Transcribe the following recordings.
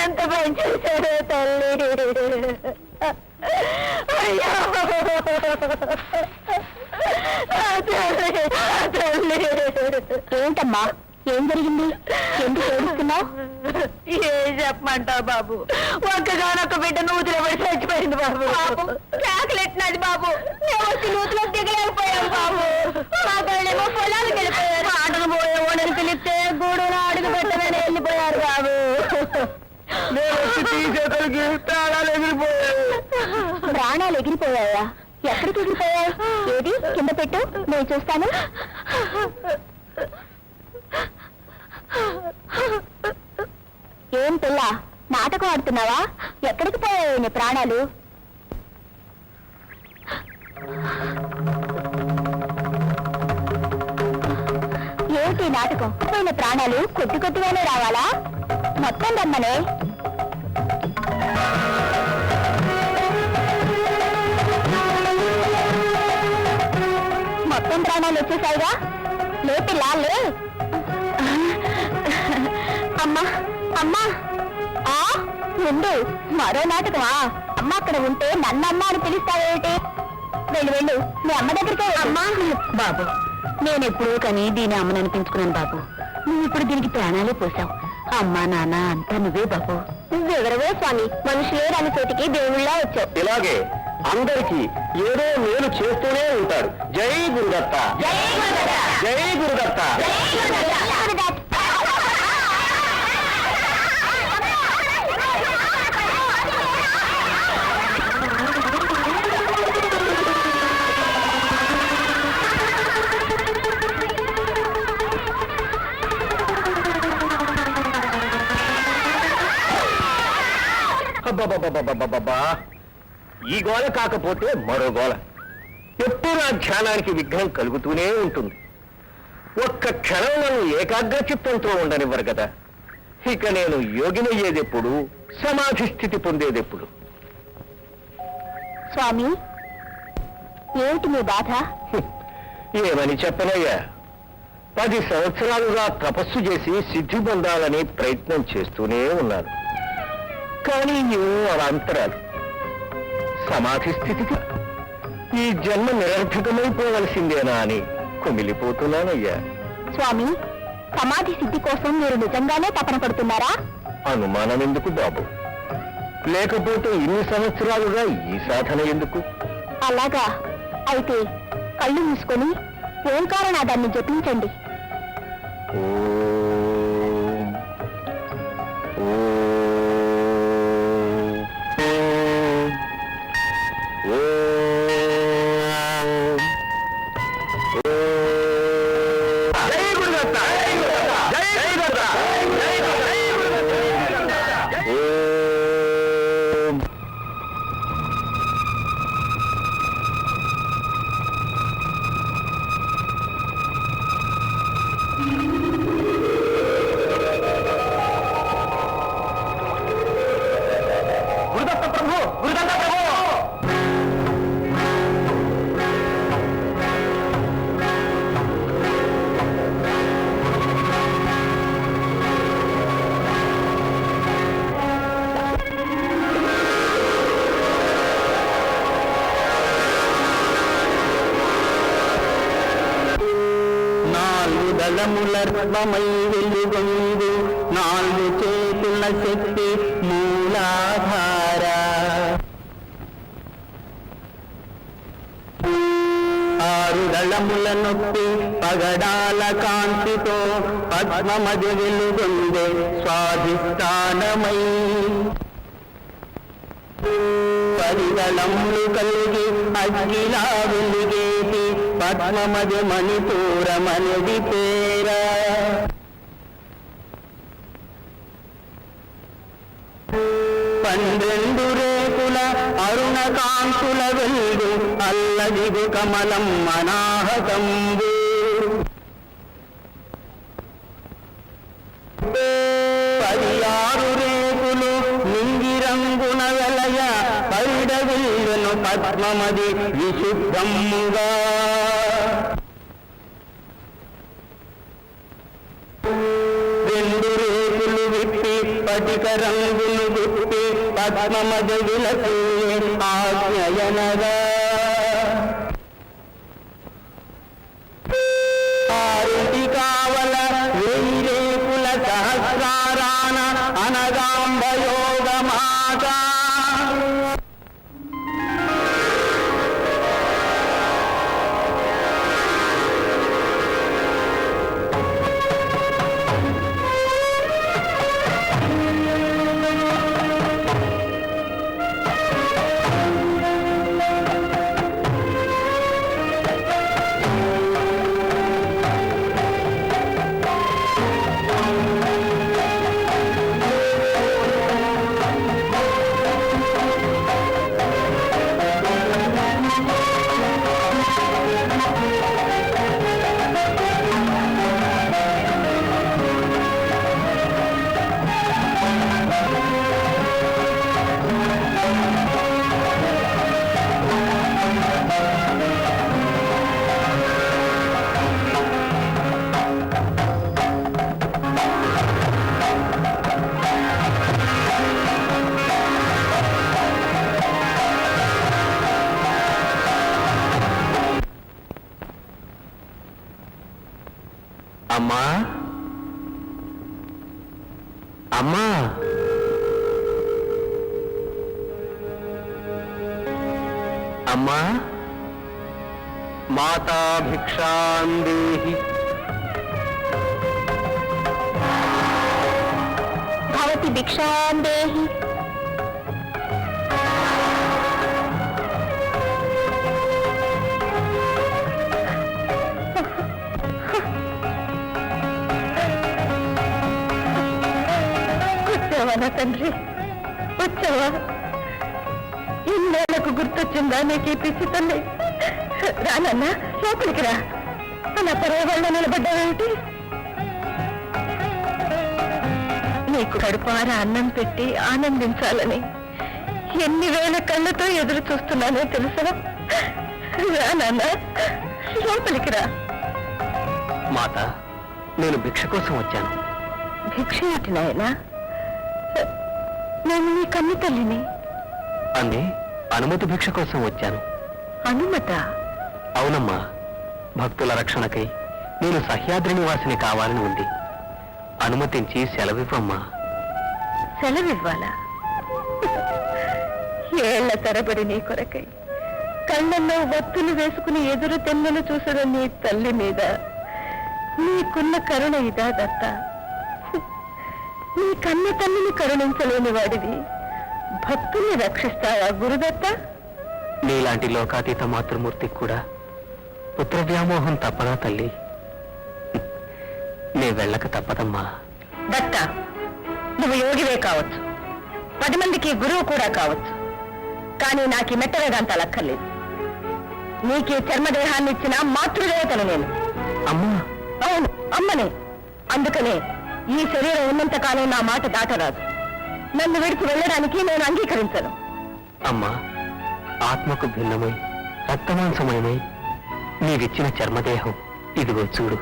ఎంత పని చేశారో తల్లి. అయ్యో ఏంటమ్మా, ఏం జరిగింది? ఎందుకు ఏడుస్తున్నావు? ఏం చెప్పమంటావు బాబు, ఒక్కగానొక్క బిడ్డ నూతిలో పడి చచ్చిపోయింది బాబు. కేకలెట్టినది బాబు, వచ్చి నూతిలో దిగలేకపోయాం బాబు. మాకేమో పొలాలకు వెళ్ళిపోయారు. ఆటను పోయే ఓడని పిలిస్తే గూడులో అడుగు పెట్టమని వెళ్ళిపోయారు బాబు. ప్రాణాలు ఎగిరిపోయాయా? ఎక్కడికి ఎగిరిపోయాయి? ఏది కింద పెట్టు, నేను చూస్తాను. ఏం పిల్ల, నాటకం ఆడుతున్నావా? ఎక్కడికి పోయాయి నీ ప్రాణాలు? ఏంటి నాటకం? పోయిన ప్రాణాలు కొద్ది కొద్దిగానే రావాలా? మొత్తం రమ్మనే. మొత్తం ప్రాణాలు వచ్చేసాయిగా. లే పిల్ల లే. అమ్మా అమ్మా, ముందు మరో నాటకమా? అమ్మ అక్కడ ఉంటే నన్నమ్మ అని పిలుస్తావేమిటి? వెళ్ళు వెళ్ళు, మీ అమ్మ దగ్గరికి. అమ్మా బాబు, నేనెప్పుడూ కానీ దీని అమ్మని అనిపించుకున్నాను బాబు. నువ్వు ఇప్పుడు దీనికి ప్రాణాలే పోసావు. అమ్మా నాన్న అంతా నువ్వే బాబు. నువ్వెవరవే స్వామి, మనుషులే రాని చోటికి దేవుళ్ళ వచ్చావు. ఇలాగే అందరికీ ఏదో మేలు చేస్తూనే ఉంటాడు. జై గురుదత్త, జై గురుదత్త. అబ్బబ్బబ్బబ్బబ్బబ్బా, ఈ గోల కాకపోతే మరో గోల. ఎప్పుడు నా ధ్యానానికి విఘ్నం కలుగుతూనే ఉంటుంది. ఒక్క క్షణం నన్ను ఏకాగ్ర చిత్తంతో ఉండనివ్వరు కదా. ఇక నేను యోగినయ్యేదెప్పుడు, సమాధి స్థితి పొందేదెప్పుడు? స్వామి, ఏమిటి మీ బాధ? ఏమని చెప్పనయ్యా, 10 సంవత్సరాలుగా తపస్సు చేసి సిద్ధి పొందాలని ప్రయత్నం చేస్తూనే ఉన్నాను. కానీ ఇవో అవాంతరాలు. సమాధి స్థితికి ఈ జన్మ నిరర్థకమైపోవలసిందేనా అని కుమిలిపోతున్నానయ్యా. స్వామి, సమాధి సిద్ధి కోసం మీరు నిజంగానే తపన పడుతున్నారా? అనుమానం ఎందుకు బాబు? లేకపోతే ఇన్ని సంవత్సరాలుగా ఈ సాధన ఎందుకు? అలాగా, అయితే కళ్ళు మూసుకొని ఓంకారనాదాన్ని జపించండి. ఓం ఓం దళములర్వమై వెలుగొందు 4 చేతుల శక్తి మూలాధార. 6 దళముల నొప్పి పగడాల కాంతితో పద్మమది వెలుగొందే స్వాధిష్టానమై. 10 దళములు కలిగి అగ్గిలా వెలుగేసి పద్మమది మణిపూరమనది పేరా. 12 రేకుల అరుణ కాంతుల వెల్గు అల్లదిగు కమలం అనాహతంబు. 16 రేకులు నింగిరంగున వెలయ పైడవిల్లును పద్మమది విశుద్ధముగా. స్ఫటిక రంగులు గుప్పి పద్మమద విలసే ఆజ్ఞయనగా ఆరింటి కావల వేరేకుల సహస్రారాన అనగాంబయోగ మాత అమ్మా అమ్మా అమ్మా మాతా భిక్షాం దేహి భవతి భిక్షాం దేహి. వచ్చావా నా తండ్రి, వచ్చావా? ఇన్నేళ్లకు గుర్తొచ్చిందా నీకు ఈ పిచ్చి తల్లి? రానన్నా, లోపలికి రా. అలా పర్వాళ్ళ నిలబడ్డావేమిటి? నీకు కడుపార అన్నం పెట్టి ఆనందించాలని ఎన్ని వేల కళ్ళతో ఎదురు చూస్తున్నానో తెలుసా? రానన్నా, లోపలికి రా. మాత, నేను భిక్ష కోసం వచ్చాను. భిక్ష ఏంటి నాయనా? నేను నీ కన్ను తల్లిని. అంది అనుమతి భిక్ష కోసం వచ్చాను. అనుమత? అవునమ్మా, భక్తుల రక్షణకై నేను సహ్యాద్రి నివాసిని కావాలని ఉంది. అనుమతించి సెలవివ్వమ్మా. సెలవివ్వాలా? ఏళ్ల తరబడి నీ కొరకై కళ్ళల్లో వత్తులు వేసుకుని ఎదురు తెన్నెలు చూసిన నీ తల్లి మీద నీకున్న కరుణ ఇదా దత్త? నీ కన్న తల్లిని కరుణించలేని వాడివి భక్తుల్ని రక్షిస్తావా గురుదత్త? నీలాంటి లోకాతీత మాతృమూర్తికి కూడా పుత్ర వ్యామోహం తప్పదా తల్లి? నే వెళ్ళక తప్పదమ్మా. దత్త, నువ్వు యోగివే కావచ్చు, 10 మందికి గురువు కూడా కావచ్చు, కానీ నాకు ఈ మెట్ట వేదాంతాలు అక్కర్లేదు. నీకే చర్మదేహాన్ని ఇచ్చిన మాతృదేవతను నేను. అమ్మా? అవును, అమ్మనే. అందుకనే ఈ శరీరం ఉన్నంతకాలం నా మాట దాటరాదు. నన్ను విడిచి వెళ్ళడానికి నేను అంగీకరించను. అమ్మా, ఆత్మకు భిన్నమై రక్తమాంసమయమై నీవిచ్చిన చర్మదేహం ఇదిగో చూడు.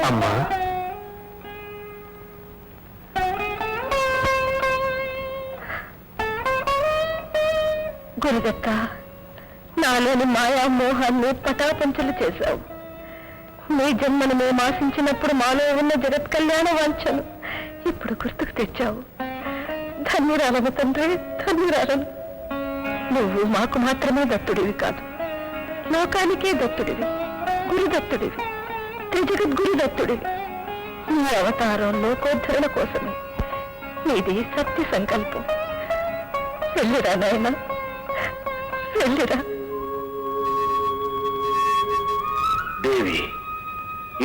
అమ్మా, గురుదత్త, నాలోని మాయామోహాన్ని పటాపంచలు చేశావు. నీ జన్మను మేము ఆశించినప్పుడు మాలో ఉన్న జగత్ కళ్యాణ వాంఛను ఇప్పుడు గుర్తుకు తెచ్చావు. ధన్యురాలను తండ్రి, ధన్యురాలను. నువ్వు మాకు మాత్రమే దత్తుడివి కాదు, లోకానికే దత్తుడివి, గురుదత్తుడివి, త్రిజగద్గురు దత్తుడివి. నీ అవతారం లోకోద్ధరణ కోసమే. నీది సత్య సంకల్పం. వెళ్ళిరా నాయనా, వెళ్ళిరా. దేవి,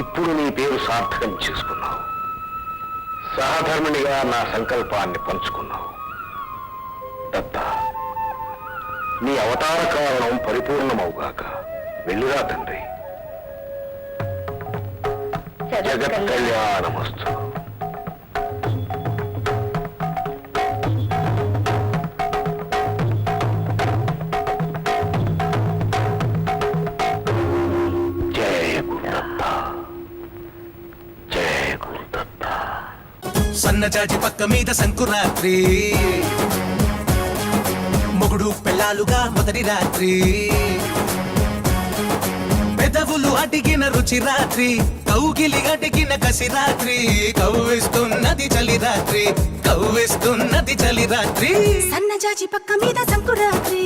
ఇప్పుడు నీ పేరు సార్థకం చేసుకున్నావు. సహధర్మిణిగా నా సంకల్పాన్ని పంచుకున్నావు. దత్త నీ అవతార కారణం పరిపూర్ణమవుగాక. వెళ్ళిరా తండ్రి. జగత్ కళ్యాణమస్తు. జయ గురుదత్త, జయ గురుదత్త. సన్నజాజి పక్క మీద సంకురాత్రి, మొగుడు పెళ్ళాలుగా మొదటి రాత్రి, పెదవులు అడిగిన రుచి రాత్రి, కౌగిలి అడిగిన కసి రాత్రి, కవ్విస్తున్నది చలి రాత్రి, కవ్విస్తున్నది చలి రాత్రి. సన్నజాజి పక్క మీద సంకురాత్రి,